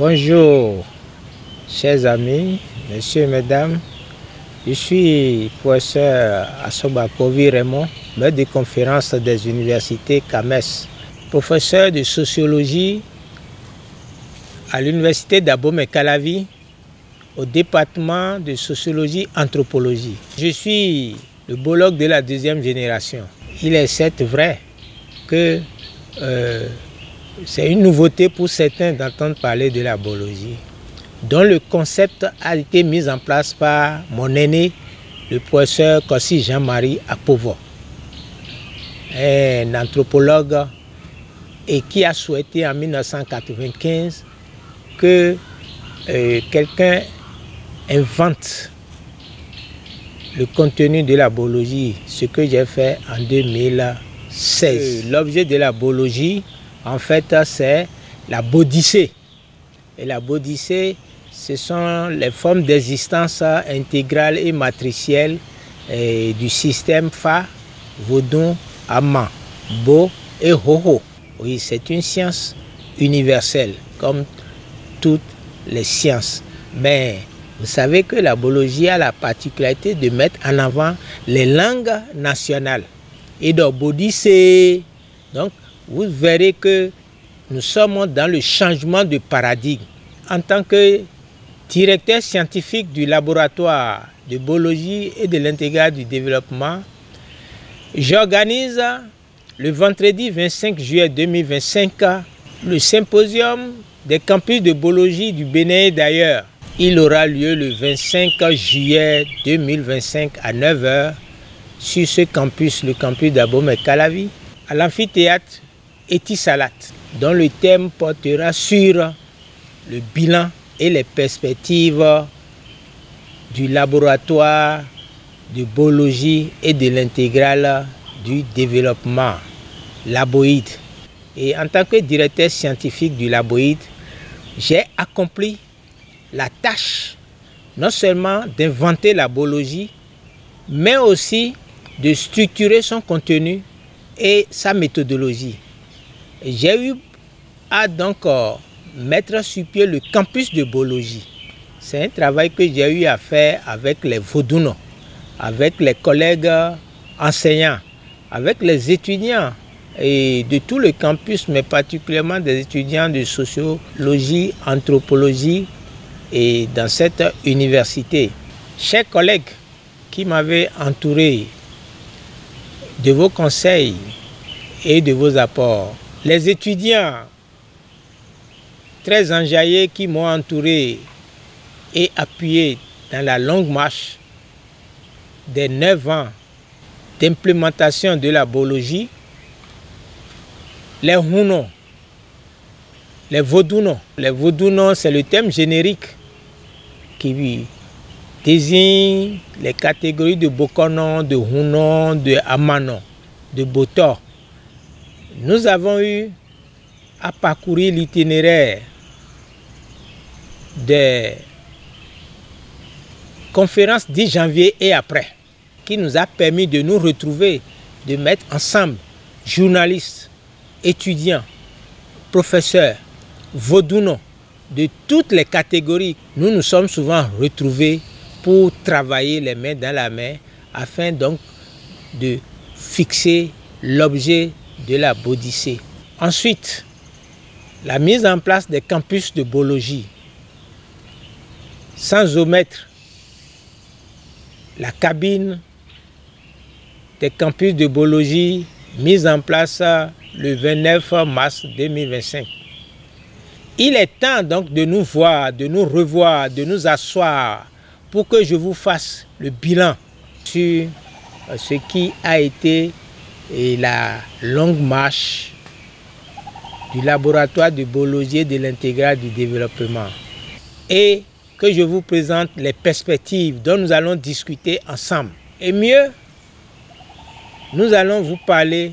Bonjour, chers amis, messieurs et mesdames. Je suis professeur Assobakovi Raymond, maître de conférence des universités CAMES, professeur de sociologie à l'université d'Abomey-Calavi, au département de sociologie-anthropologie. Je suis le biologue de la deuxième génération. Il est certes vrai que c'est une nouveauté pour certains d'entendre parler de la biologie, dont le concept a été mis en place par mon aîné, le professeur Kossi Jean-Marie Akpovo, un anthropologue et qui a souhaité en 1995 que quelqu'un invente le contenu de la biologie, ce que j'ai fait en 2016. L'objet de la biologie, en fait, c'est la bodycée. Et la bodycée, ce sont les formes d'existence intégrale et matricielle du système Fa, Vodun, Ama, Bo et Hoho. Oui, c'est une science universelle, comme toutes les sciences. Mais vous savez que la biologie a la particularité de mettre en avant les langues nationales. Et donc, bodycée, donc, vous verrez que nous sommes dans le changement de paradigme. En tant que directeur scientifique du laboratoire de biologie et de l'intégral du développement, j'organise le vendredi 25 juillet 2025 le symposium des campus de biologie du Bénin et d'ailleurs. Il aura lieu le 25 juillet 2025 à 9 h sur ce campus, le campus d'Abomey-Calavi, à l'amphithéâtre Etisalat, dont le thème portera sur le bilan et les perspectives du laboratoire de biologie et de l'intégrale du développement, Laboïd. Et en tant que directeur scientifique du Laboïd, j'ai accompli la tâche non seulement d'inventer la biologie, mais aussi de structurer son contenu et sa méthodologie. J'ai eu à donc mettre sur pied le campus de biologie. C'est un travail que j'ai eu à faire avec les Vodounos, avec les collègues enseignants, avec les étudiants et de tout le campus, mais particulièrement des étudiants de sociologie, anthropologie et dans cette université. Chers collègues qui m'avaient entouré de vos conseils et de vos apports, les étudiants très enjaillés qui m'ont entouré et appuyé dans la longue marche des 9 ans d'implémentation de la biologie, les Hunos, les Vodounos. Les Vodounos, c'est le thème générique qui désigne les catégories de Bokonon, de Hunon, de Amanon, de Botor. Nous avons eu à parcourir l'itinéraire des conférences 10 janvier et après, qui nous a permis de nous retrouver, de mettre ensemble journalistes, étudiants, professeurs, Vodounos, de toutes les catégories. Nous nous sommes souvent retrouvés pour travailler les mains dans la main afin donc de fixer l'objet de la bodycée. Ensuite, la mise en place des campus de biologie, sans omettre la cabine des campus de biologie mise en place le 29 mars 2025. Il est temps donc de nous voir, de nous revoir, de nous asseoir pour que je vous fasse le bilan sur ce qui a été la longue marche du laboratoire de biologie et de l'intégral du développement et que je vous présente les perspectives dont nous allons discuter ensemble. Et mieux, nous allons vous parler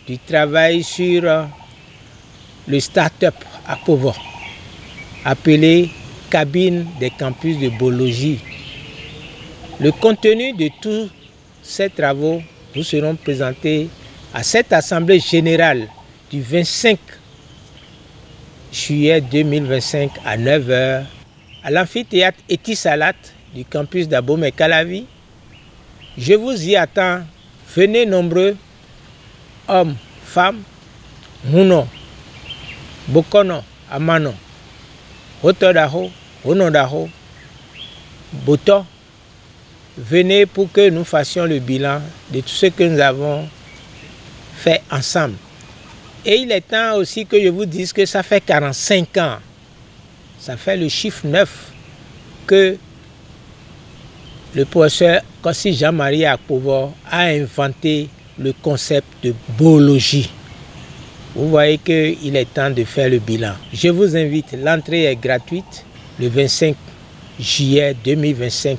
du travail sur le start-up Akpovo, appelé cabine des campus de biologie. Le contenu de tous ces travaux vous seront présentés à cette assemblée générale du 25 juillet 2025 à 9 h à l'amphithéâtre Etisalat du campus d'Abomey-Calavi. Je vous y attends. Venez nombreux, hommes, femmes, Mouno, Bokono, Amano, Hotodaho, Honodaho, Boto. Venez pour que nous fassions le bilan de tout ce que nous avons fait ensemble. Et il est temps aussi que je vous dise que ça fait 45 ans, ça fait le chiffre 9 que le professeur Kossi Jean-Marie Akpovo a inventé le concept de boologie. Vous voyez qu'il est temps de faire le bilan. Je vous invite, l'entrée est gratuite le 25 juillet 2025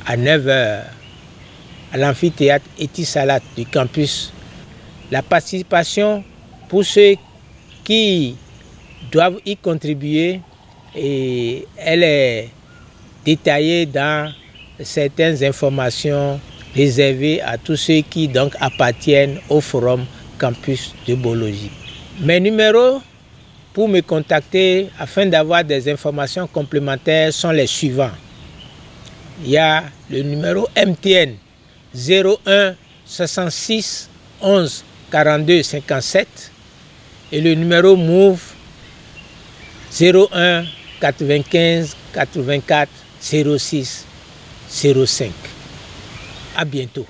à 9 h à l'amphithéâtre Etisalat du campus. La participation pour ceux qui doivent y contribuer, et elle est détaillée dans certaines informations réservées à tous ceux qui donc appartiennent au forum campus de boologie. Mes numéros pour me contacter afin d'avoir des informations complémentaires sont les suivants. Il y a le numéro MTN 01 66 11 42 57 et le numéro Move 01 95 84 06 05. À bientôt.